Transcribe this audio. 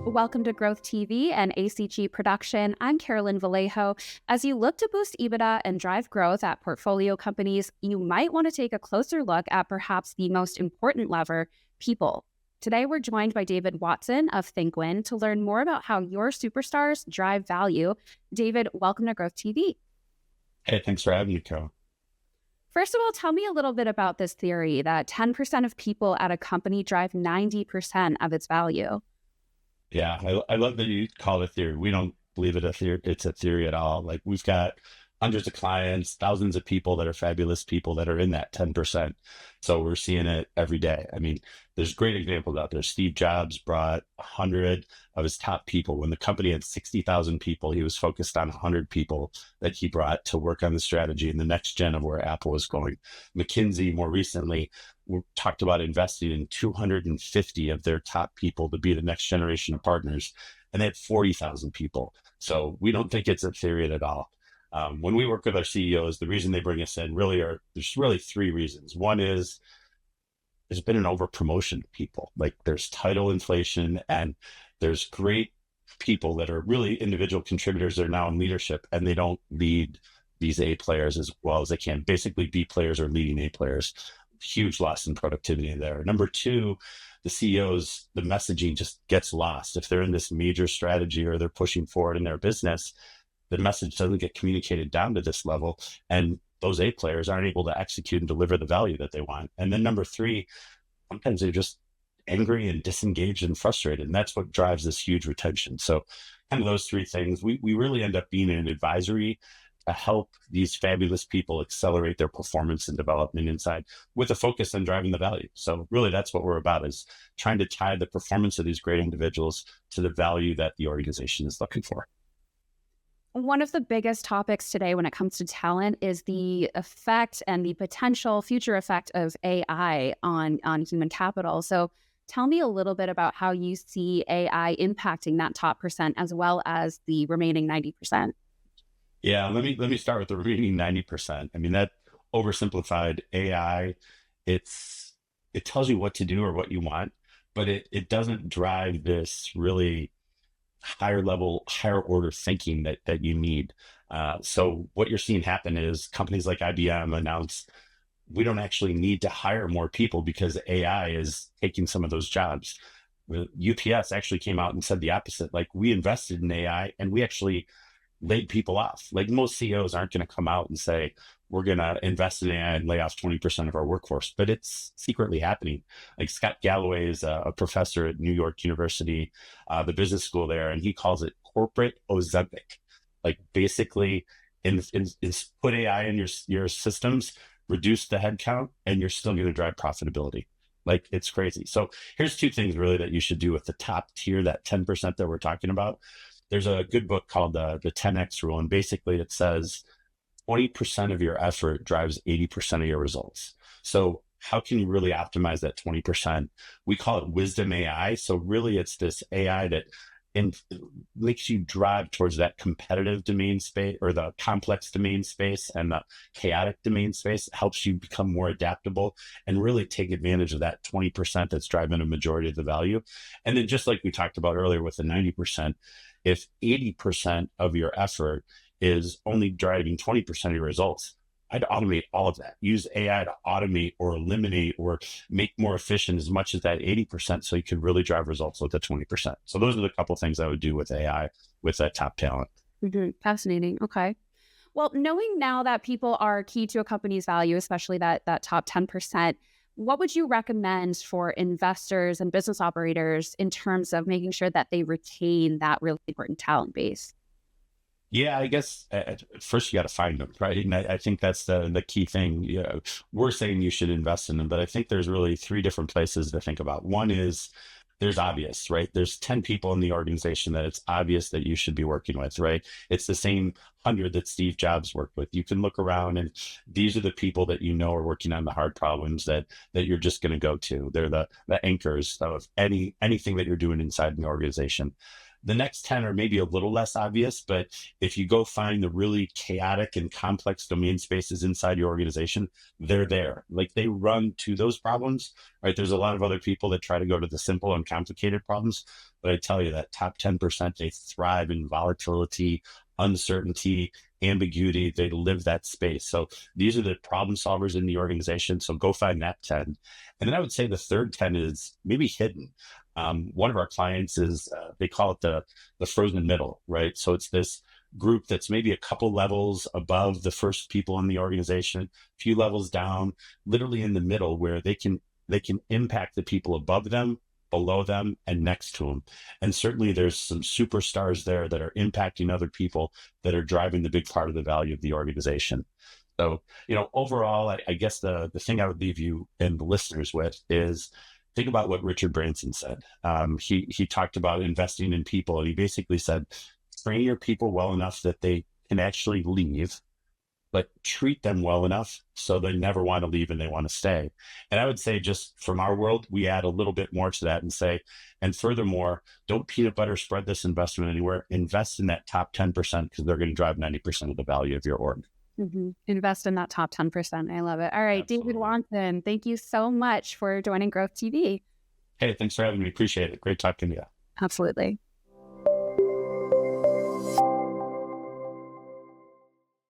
Welcome to Growth TV and ACG production. I'm Carolyn Vallejo. As you look to boost EBITDA and drive growth at portfolio companies, you might want to take a closer look at perhaps the most important lever, people. Today, we're joined by David Watson of ThinkWin to learn more about how your superstars drive value. David, welcome to Growth TV. Hey, thanks for having me, Carol. First of all, tell me a little bit about this theory that 10% of people at a company drive 90% of its value. Yeah, I love that you call it theory. We don't believe it a theory. It's a theory at all. Like we've got hundreds of clients, thousands of people that are fabulous people that are in that 10%. So we're seeing it every day. I mean, there's great examples out there. Steve Jobs brought 100 of his top people. When the company had 60,000 people, he was focused on 100 people that he brought to work on the strategy and the next gen of where Apple was going. McKinsey, more recently, talked about investing in 250 of their top people to be the next generation of partners, and they had 40,000 people. So we don't think it's a theory at all. When we work with our CEOs, the reason they bring us in there's really three reasons. One is there's been an over promotion of people. Like there's title inflation and there's great people that are really individual contributors that are now in leadership and they don't lead these A players as well as they can. Basically B players are leading A players. Huge loss in productivity there. Number two, the CEOs, the messaging just gets lost. If they're in this major strategy or they're pushing forward in their business, the message doesn't get communicated down to this level. And those A players aren't able to execute and deliver the value that they want. And then number three, sometimes they're just angry and disengaged and frustrated. And that's what drives this huge retention. So kind of those three things, we really end up being an advisory to help these fabulous people accelerate their performance and development inside with a focus on driving the value. So really that's what we're about, is trying to tie the performance of these great individuals to the value that the organization is looking for. One of the biggest topics today when it comes to talent is the effect and the potential future effect of AI on human capital. So tell me a little bit about how you see AI impacting that top percent as well as the remaining 90%. Yeah, let me start with the remaining 90%. I mean, that oversimplified AI, it tells you what to do or what you want, but it doesn't drive this really higher level, higher order thinking that you need. So what you're seeing happen is companies like IBM announce we don't actually need to hire more people because AI is taking some of those jobs. UPS actually came out and said the opposite. Like we invested in AI and we actually laid people off. Like most CEOs aren't going to come out and say, we're going to invest in AI and lay off 20% of our workforce, but it's secretly happening. Like Scott Galloway is a professor at New York University, the business school there, and he calls it corporate Ozempic. Like basically put AI in your systems, reduce the headcount, and you're still going to drive profitability. Like it's crazy. So here's two things really that you should do with the top tier, that 10% that we're talking about. There's a good book called the 10X rule. And basically it says 20% of your effort drives 80% of your results. So how can you really optimize that 20%? We call it wisdom AI. So really it's this AI that makes you drive towards that competitive domain space or the complex domain space and the chaotic domain space. It helps you become more adaptable and really take advantage of that 20% that's driving a majority of the value. And then just like we talked about earlier with the 90%, if 80% of your effort is only driving 20% of your results, I'd automate all of that. Use AI to automate or eliminate or make more efficient as much as that 80% so you can really drive results with the 20%. So those are the couple of things I would do with AI with that top talent. Mm-hmm. Fascinating. Okay. Well, knowing now that people are key to a company's value, especially that top 10%, what would you recommend for investors and business operators in terms of making sure that they retain that really important talent base? Yeah, I guess first you got to find them, right? And I think that's the key thing. Yeah, we're saying you should invest in them, but I think there's really three different places to think about. One is there's obvious, right? There's 10 people in the organization that it's obvious that you should be working with, right? It's the same 100 that Steve Jobs worked with. You can look around and these are the people that you know are working on the hard problems that you're just going to go to. They're the anchors of anything that you're doing inside the organization. The next 10 are maybe a little less obvious, but if you go find the really chaotic and complex domain spaces inside your organization, they're there. Like they run to those problems, right? There's a lot of other people that try to go to the simple and complicated problems. But I tell you that top 10%, they thrive in volatility, uncertainty, ambiguity. They live that space. So these are the problem solvers in the organization. So go find that 10. And then I would say the third 10 is maybe hidden. One of our clients is, they call it the frozen middle, right? So it's this group that's maybe a couple levels above the first people in the organization, a few levels down, literally in the middle, where they can impact the people above them, below them, and next to them. And certainly there's some superstars there that are impacting other people that are driving the big part of the value of the organization. So, overall, I guess the thing I would leave you and the listeners with is think about what Richard Branson said. He talked about investing in people, and he basically said, train your people well enough that they can actually leave, but treat them well enough so they never want to leave and they want to stay. And I would say, just from our world, we add a little bit more to that and say, and furthermore, don't peanut butter spread this investment anywhere. Invest in that top 10% because they're going to drive 90% of the value of your org. Invest in that top 10%. I love it. All right, Absolutely. David Watson, thank you so much for joining Growth TV. Hey, thanks for having me. Appreciate it. Great talking to you. Absolutely.